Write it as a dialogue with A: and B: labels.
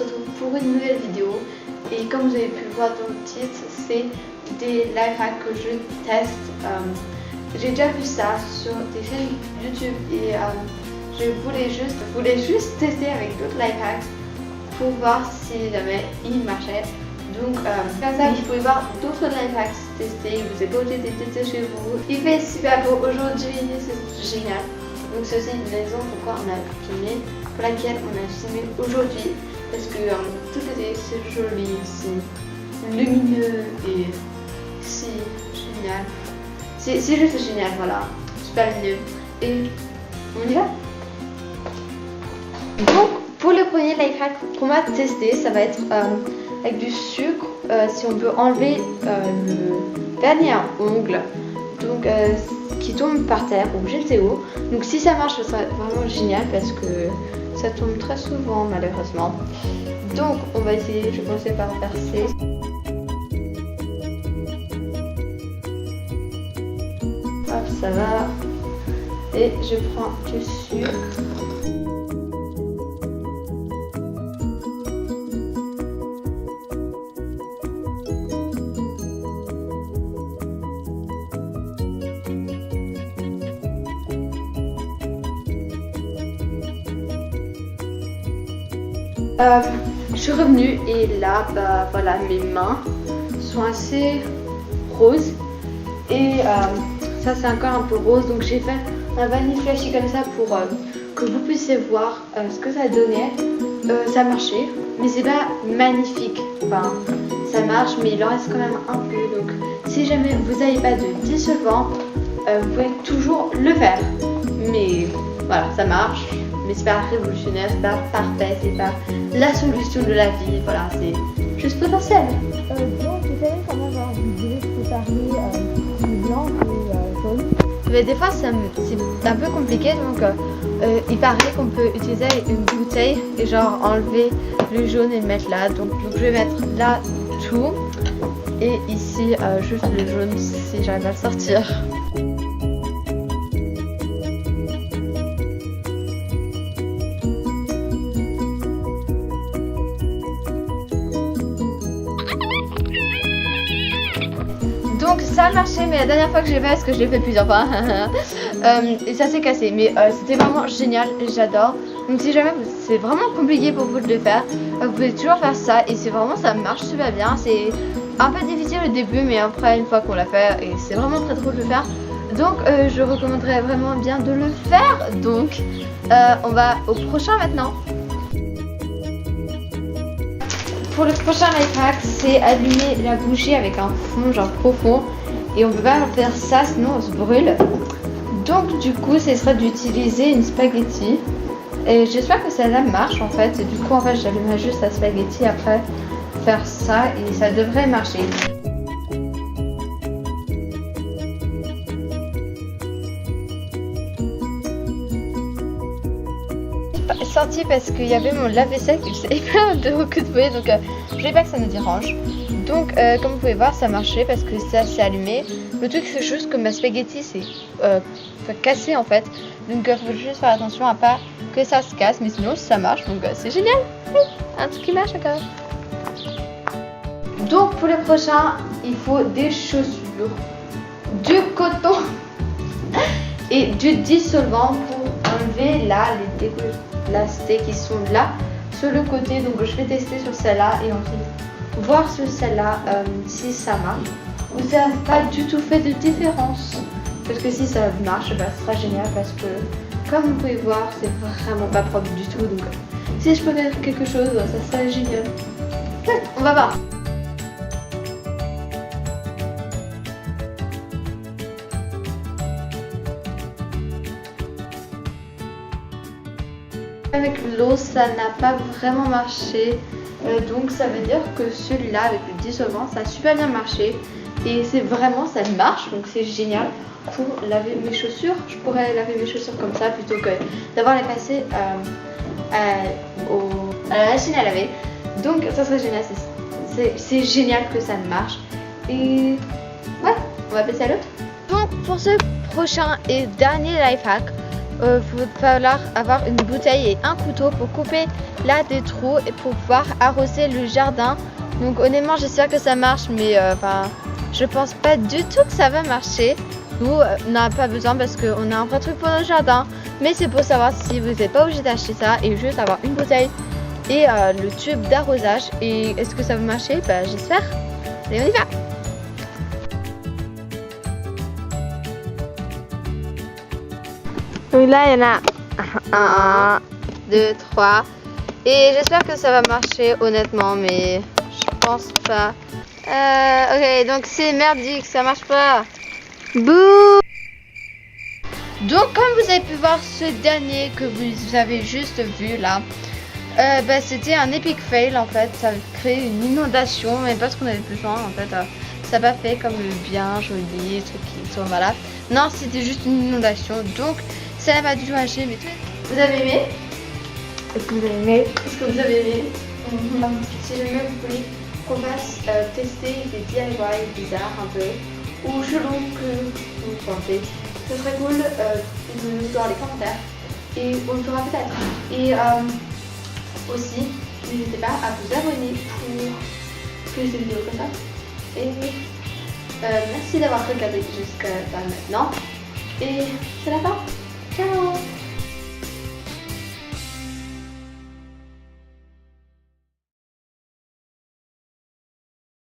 A: retrouve pour une nouvelle vidéo. Et comme vous avez pu le voir dans le titre, c'est des life hacks que je teste. J'ai déjà vu ça sur des chaînes YouTube et je voulais juste tester avec d'autres life hacks pour voir si jamais ils marchaient. Donc comme ça, vous pouvez voir d'autres life hacks testés. Vous n'êtes pas obligé de les tester chez vous. Il fait super beau aujourd'hui, c'est génial. Donc c'est aussi une raison pourquoi on a filmé, pour laquelle on a filmé aujourd'hui, parce que tout était si joli, si lumineux et si génial. C'est juste génial, voilà, super lumineux. Et on y va. Donc pour le premier life hack qu'on va tester, ça va être avec du sucre, si on peut enlever le vernis à ongles. Donc qui tombe par terre ou je ne sais où. Donc si ça marche, ce serait vraiment génial parce que ça tombe très souvent malheureusement. Donc on va essayer, je vais commencer par verser. Hop, ça va. Et je prends du sucre. Je suis revenue et là, bah voilà, mes mains sont assez roses et ça c'est encore un peu rose, donc j'ai fait un vanille flashy comme ça pour que vous puissiez voir ce que ça donnait. Ça marchait, mais c'est pas magnifique. Enfin, ça marche, mais il en reste quand même un peu. Donc, si jamais vous n'avez pas de dissolvant, vous pouvez toujours le faire. Mais voilà, ça marche. Mais c'est pas révolutionnaire, c'est pas parfait, c'est pas la solution de la vie, voilà, c'est juste potentiel.
B: Donc, vous savez comment genre vous devez séparer le blanc et jaune?
A: Mais des fois c'est un peu compliqué, donc il paraît qu'on peut utiliser une bouteille et genre enlever le jaune et le mettre là. Donc je vais mettre là tout et ici juste le jaune si j'arrive à le sortir. Donc ça a marché, mais la dernière fois que j'ai fait, parce que je l'ai fait plusieurs fois, et ça s'est cassé, mais c'était vraiment génial, j'adore. Donc si jamais c'est vraiment compliqué pour vous de le faire, vous pouvez toujours faire ça, et c'est vraiment, ça marche super bien. C'est un peu difficile au début, mais après une fois qu'on l'a fait, et c'est vraiment très drôle de le faire. Donc je recommanderais vraiment bien de le faire. Donc on va au prochain maintenant. Pour le prochain life hack, c'est allumer la bougie avec un fond genre profond. Et on peut pas faire ça sinon on se brûle. Donc du coup, ce serait d'utiliser une spaghetti. Et j'espère que ça marche en fait. Et du coup en fait j'allumerai juste la spaghetti après faire ça et ça devrait marcher. Sorti parce qu'il y avait mon lave-vaisselle qui faisait plein de coups de fouet, donc je voulais pas que ça nous dérange. Donc comme vous pouvez voir, ça marchait parce que ça s'est allumé. Le truc c'est juste que ma spaghetti s'est cassée en fait, donc il faut juste faire attention à pas que ça se casse, mais sinon ça marche, donc c'est génial. Un truc qui marche encore. Donc pour le prochain, il faut des chaussures, du coton et du dissolvant pour enlever là les décollastés qui sont là sur le côté. Donc je vais tester sur celle-là et ensuite voir sur celle-là si ça marche ou ça n'a pas du tout fait de différence. Parce que si ça marche, bah, ce sera génial parce que comme vous pouvez voir, c'est vraiment pas propre du tout. Donc si je peux faire quelque chose, ça serait génial. On va voir. Avec l'eau, ça n'a pas vraiment marché, donc ça veut dire que celui-là avec le dissolvant, ça a super bien marché et c'est vraiment, ça marche, donc c'est génial pour laver mes chaussures. Je pourrais laver mes chaussures comme ça plutôt que d'avoir les passer à la machine à laver. Donc ça serait génial, c'est génial que ça marche. Et ouais, on va passer à l'autre. Donc pour ce prochain et dernier life hack, va falloir avoir une bouteille et un couteau pour couper là des trous et pour pouvoir arroser le jardin. Donc honnêtement j'espère que ça marche, mais je pense pas du tout que ça va marcher. Nous on n'a pas besoin parce qu'on a un vrai truc pour notre jardin, mais c'est pour savoir si vous n'êtes pas obligé d'acheter ça et juste avoir une bouteille et le tube d'arrosage. Et est-ce que ça va marcher? J'espère. Allez, on y va. Donc là il y en a 1, 2, 3 et j'espère que ça va marcher honnêtement, mais je pense pas. Ok, donc c'est merdique, ça marche pas. Bouh! Donc comme vous avez pu voir ce dernier que vous avez juste vu là, c'était un epic fail en fait. Ça a créé une inondation, mais pas ce qu'on avait besoin en fait. Ça n'a pas fait comme bien joli, truc qui sont voilà. Non, c'était juste une inondation, donc ça n'a pas du tout marché. Mais vous avez aimé?
B: Est-ce que vous avez aimé?
A: Est-ce que vous avez aimé? Si jamais vous voulez qu'on fasse tester des DIY bizarres un peu ou chelous que vous pensez, ce serait cool de nous dans les commentaires et on le fera peut-être. Et aussi, n'hésitez pas à vous abonner pour plus de vidéos comme ça. Et merci d'avoir regardé jusqu'à maintenant. Et c'est la fin. Ciao!